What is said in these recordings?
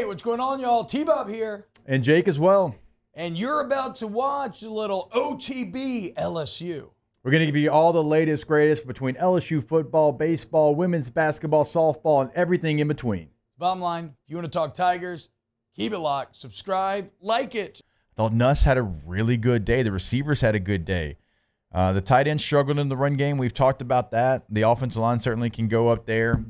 what's going on, y'all? T-Bob here. And Jake as well. And you're about to watch a little OTB LSU. We're going to give you all the latest, greatest between LSU football, baseball, women's basketball, softball, and everything in between. Bottom line, if you want to talk Tigers, keep it locked, subscribe, like it. I thought Nuss had a really good day. The receivers had a good day. The tight end struggled in the run game. We've talked about that. The offensive line certainly can go up there.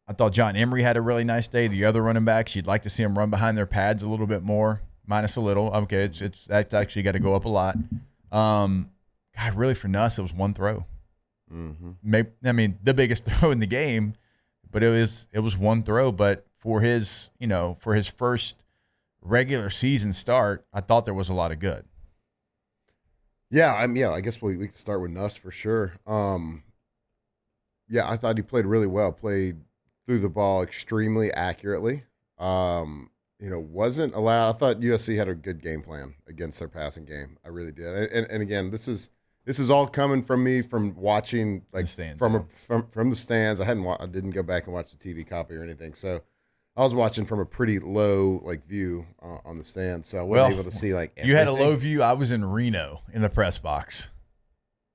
I thought John Emery had a really nice day. The other running backs, you'd like to see them run behind their pads a little bit more, minus a little. Okay, that's actually got to go up a lot. God, really for Nuss, it was one throw. Mm-hmm. I mean, the biggest throw in the game, but it was one throw. But for his first regular season start, I thought there was a lot of good. Yeah, I guess we can start with Nuss for sure. Yeah, I thought he played really well. Played threw the ball extremely accurately. Wasn't allowed. I thought USC had a good game plan against their passing game. I really did. And again, this is all coming from me from watching like from the stands. I didn't go back and watch the TV copy or anything. So I was watching from a pretty low view on the stand. So I wasn't able to see everything. You had a low view. I was in Reno in the press box.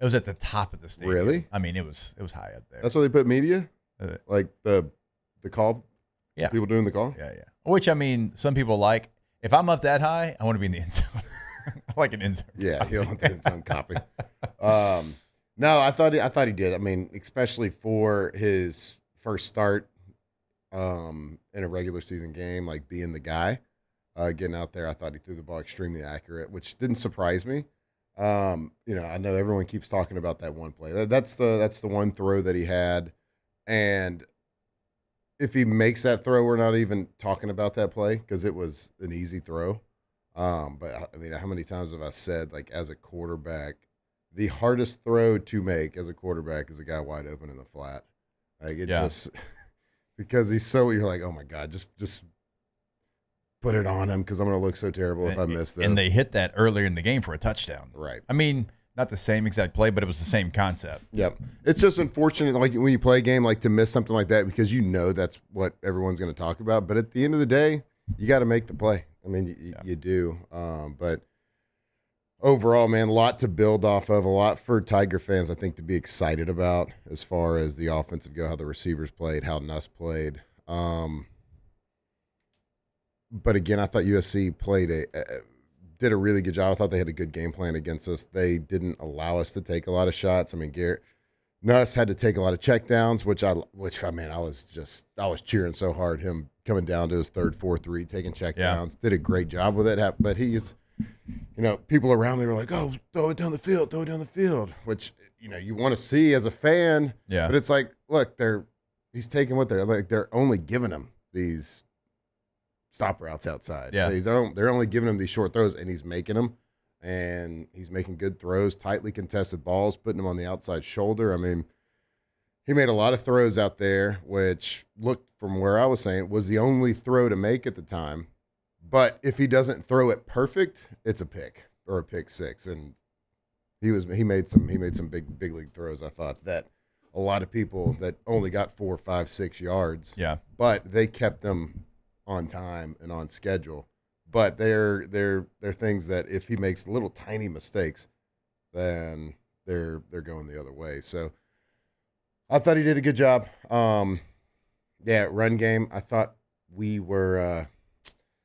It was at the top of the stadium. Really? I mean, it was high up there. That's where they put media? Like the call? Yeah. People doing the call? Yeah. Which, I mean, some people like. If I'm up that high, I want to be in the end zone. I like an end zone. Yeah, you want the end zone copy. No, I thought he did. I mean, especially for his first start in a regular season game, like being the guy, getting out there, I thought he threw the ball extremely accurate, which didn't surprise me. I know everyone keeps talking about that one play. That's the one throw that he had, and if he makes that throw, we're not even talking about that play because it was an easy throw. But I mean, how many times have I said, like, as a quarterback, the hardest throw to make as a quarterback is a guy wide open in the flat. Like just because you're like, oh my God, just put it on him because I'm going to look so terrible if I miss this. And they hit that earlier in the game for a touchdown. Right. I mean, not the same exact play, but it was the same concept. Yep. It's just unfortunate, like when you play a game, like to miss something like that because that's what everyone's going to talk about. But at the end of the day, you got to make the play. I mean, you do. But overall, man, a lot to build off of, a lot for Tiger fans, I think, to be excited about as far as the offensive go, how the receivers played, how Nuss played. But again, I thought USC did a really good job. I thought they had a good game plan against us. They didn't allow us to take a lot of shots. I mean, Garrett Nuss had to take a lot of checkdowns, which I was cheering so hard, him coming down to his third, fourth read, taking checkdowns. Did a great job with it. But he's, people around me were like, oh, throw it down the field, which, you want to see as a fan. Yeah. But it's like, look, he's taking what they're only giving him these stop routes outside. Yeah. They're only giving him these short throws, and he's making them. And he's making good throws, tightly contested balls, putting them on the outside shoulder. I mean, he made a lot of throws out there, which looked, from where I was saying, was the only throw to make at the time. But if he doesn't throw it perfect, it's a pick or a pick six. And he made some big league throws. I thought that a lot of people that only got 4, 5, 6 yards. Yeah. But they kept them on time and on schedule. But they're things that if he makes little tiny mistakes, then they're going the other way. So I thought he did a good job. Run game. I thought we were.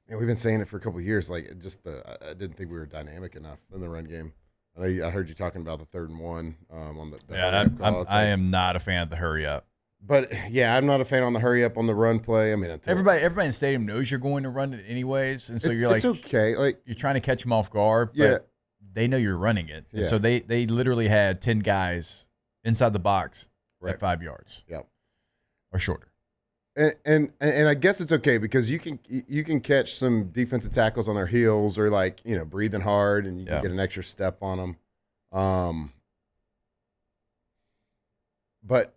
We've been saying it for a couple of years. Like I didn't think we were dynamic enough in the run game. I heard you talking about the 3rd and 1 on the hurry up call. I am not a fan of the hurry up. But yeah, I'm not a fan on the hurry up on the run play. I mean, everybody in the stadium knows you're going to run it anyways, and so you're like, it's okay. Like you're trying to catch them off guard, but they know you're running it. Yeah. So they literally had 10 guys inside the box at 5 yards. Yep. Or shorter. And I guess it's okay because you can catch some defensive tackles on their heels or breathing hard, and you can get an extra step on them. But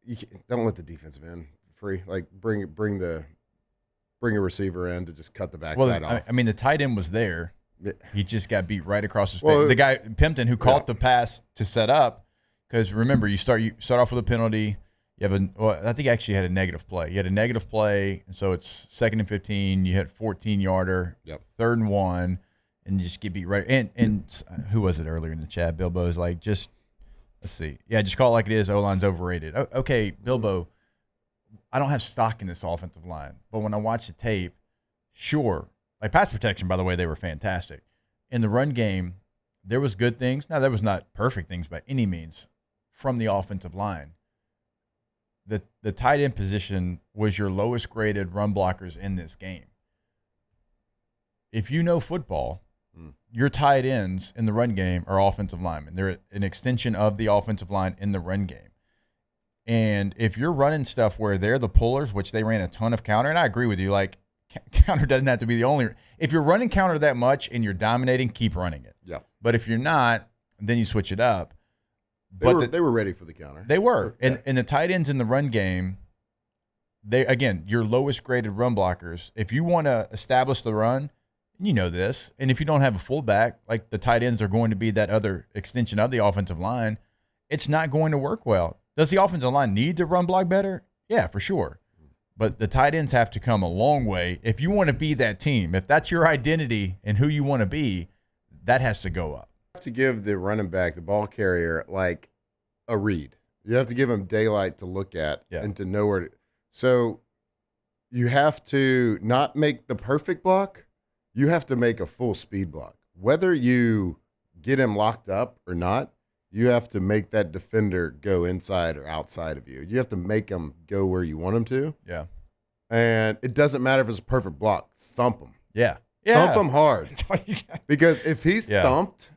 you don't let the defensive end free. Like bring a receiver in to just cut the backside off. I mean, the tight end was there. He just got beat right across his face. The guy Pimpton who caught the pass to set up, because remember you start off with a penalty. Well, I think you actually had a negative play. You had a negative play, and so it's 2nd and 15. You hit 14-yarder, Yep. 3rd and 1, and you just get beat right. And who was it earlier in the chat? Bilbo's like, let's see. Yeah, just call it like it is. O-line's overrated. Okay, Bilbo, I don't have stock in this offensive line, but when I watch the tape, sure. Like pass protection, by the way, they were fantastic. In the run game, there was good things. Now, there was not perfect things by any means from the offensive line. The tight end position was your lowest graded run blockers in this game. If you know football, your tight ends in the run game are offensive linemen. They're an extension of the offensive line in the run game. And if you're running stuff where they're the pullers, which they ran a ton of counter, and I agree with you, like counter doesn't have to be the only. If you're running counter that much and you're dominating, keep running it. Yeah. But if you're not, then you switch it up. They were ready for the counter. They were. And the tight ends in the run game, again, your lowest graded run blockers. If you want to establish the run, you know this, and if you don't have a fullback, like the tight ends are going to be that other extension of the offensive line, it's not going to work well. Does the offensive line need to run block better? Yeah, for sure. But the tight ends have to come a long way. If you want to be that team, if that's your identity and who you want to be, that has to go up. Have to give the running back, the ball carrier, like a read. You have to give him daylight to look at and to know where to. So you have to not make the perfect block. You have to make a full speed block. Whether you get him locked up or not, you have to make that defender go inside or outside of you. You have to make him go where you want him to. Yeah. And it doesn't matter if it's a perfect block. Thump him. Yeah. Thump him hard. Because if he's thumped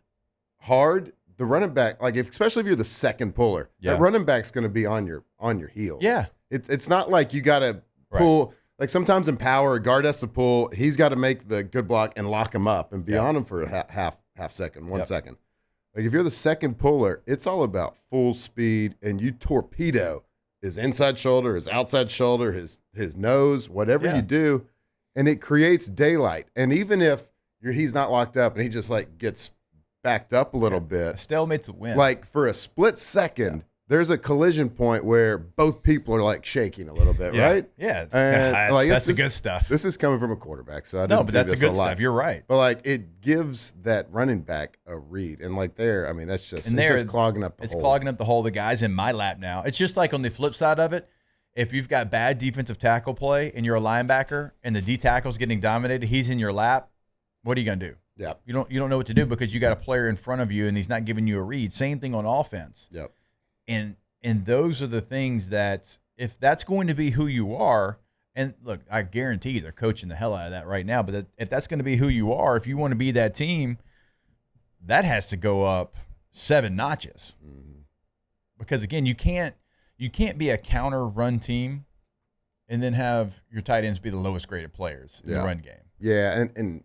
hard, the running back, like especially if you're the second puller, that running back's going to be on your heels. Yeah. It's not like you got to pull. Like sometimes in power, a guard has to pull. He's got to make the good block and lock him up and be on him for a half second, 1 second. Like if you're the second puller, it's all about full speed, and you torpedo his inside shoulder, his outside shoulder, his nose, whatever you do, and it creates daylight. And even if he's not locked up and he just like gets backed up a little bit, a stalemate's a win. Like for a split second, there's a collision point where both people are like shaking a little bit, right? Yeah, and like, that's the good stuff. This is coming from a quarterback, so I didn't but that's do this the good a lot. stuff. You're right. But like it gives that running back a read, and like there, I mean, that's just just clogging up the hole. It's clogging up the hole. The guy's in my lap now. It's just like on the flip side of it, if you've got bad defensive tackle play and you're a linebacker and the D tackle's getting dominated, he's in your lap. What are you gonna do? Yep. You don't know what to do because you got a player in front of you and he's not giving you a read. Same thing on offense. Yep. And those are the things that if that's going to be who you are, and look, I guarantee you they're coaching the hell out of that right now, but if that's going to be who you are, if you want to be that team, that has to go up 7 notches. Mm-hmm. Because again, you can't be a counter run team and then have your tight ends be the lowest graded players in the run game. Yeah, and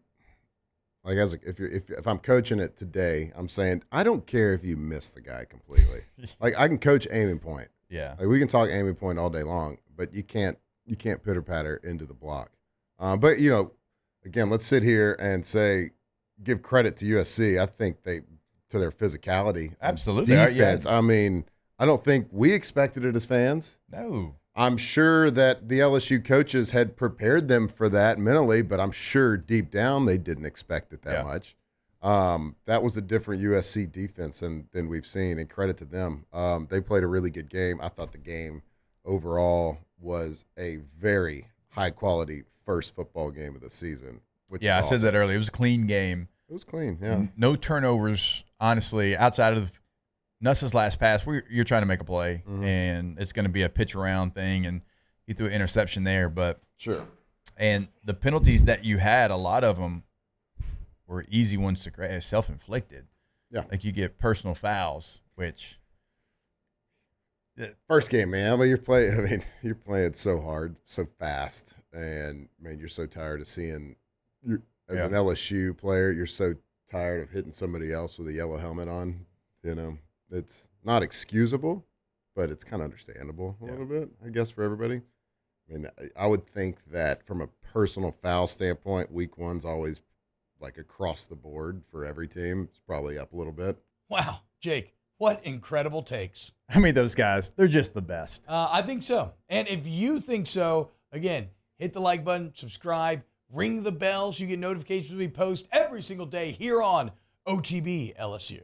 like if I'm coaching it today, I'm saying I don't care if you miss the guy completely. Like I can coach aiming point. Yeah. Like we can talk aiming point all day long, but you can't pitter patter into the block. But again, let's sit here and give credit to USC. I think to their physicality, absolutely defense. I mean, I don't think we expected it as fans. No. I'm sure that the LSU coaches had prepared them for that mentally, but I'm sure deep down they didn't expect it that much. That was a different USC defense than we've seen, and credit to them. They played a really good game. I thought the game overall was a very high-quality first football game of the season. I said that earlier. It was a clean game. It was clean, yeah. No turnovers, honestly, outside of Nuss's last pass, you're trying to make a play, and it's going to be a pitch around thing, and he threw an interception there. But sure. And the penalties that you had, a lot of them were easy ones to create, self-inflicted. Yeah. Like you get personal fouls, which first game, man. But you're playing so hard, so fast, and man, you're so tired of seeing. As an LSU player, you're so tired of hitting somebody else with a yellow helmet on. It's not excusable, but it's kind of understandable a little bit, I guess, for everybody. I mean, I would think that from a personal foul standpoint, week one's always like across the board for every team. It's probably up a little bit. Wow, Jake, What incredible takes. I mean, those guys, they're just the best. I think so. And if you think so, again, hit the like button, subscribe, ring the bell so you get notifications when we post every single day here on OTB LSU.